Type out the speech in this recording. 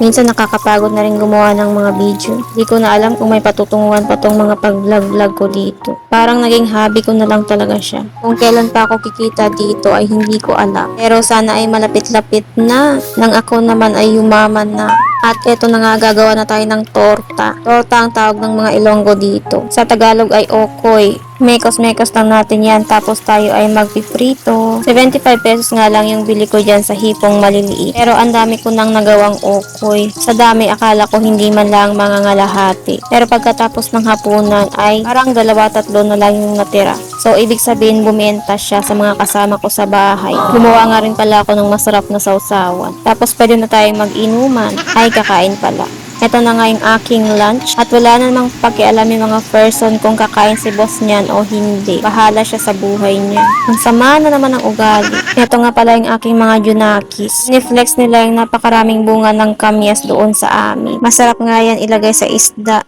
Minsan nakakapagod na rin gumawa ng mga video. Di ko na alam kung may patutunguhan pa tong mga pag-vlog ko dito. Parang naging hobby ko na lang talaga siya. Kung kailan pa ako kikita dito ay hindi ko alam. Pero sana ay malapit-lapit na nang ako naman ay yumaman na. At eto na nga, gagawa na tayo ng torta. Torta ang tawag ng mga Ilonggo dito. Sa Tagalog ay okoy. Mekos-mekos lang natin yan, tapos tayo ay magpiprito. 75 pesos nga lang yung bili ko dyan sa hipong maliliit. Pero ang dami ko nang nagawang okoy. Sa dami, akala ko hindi man lang mga ngalahati. Pero pagkatapos ng hapunan ay parang 2-3 na lang yung natira. So, ibig sabihin bumenta siya sa mga kasama ko sa bahay. Gumawa nga rin pala ako ng masarap na sausawan. Tapos pwede na tayong mag-inuman. Ay, kakain pala. Ito na nga yung aking lunch at wala na namang pakialam yung mga person kung kakain si boss niyan o hindi. Bahala siya sa buhay niya. Ang sama na naman ng ugali. Ito nga pala yung aking mga junakis. Niflex nila yung napakaraming bunga ng kamyas doon sa amin. Masarap nga yan ilagay sa isda.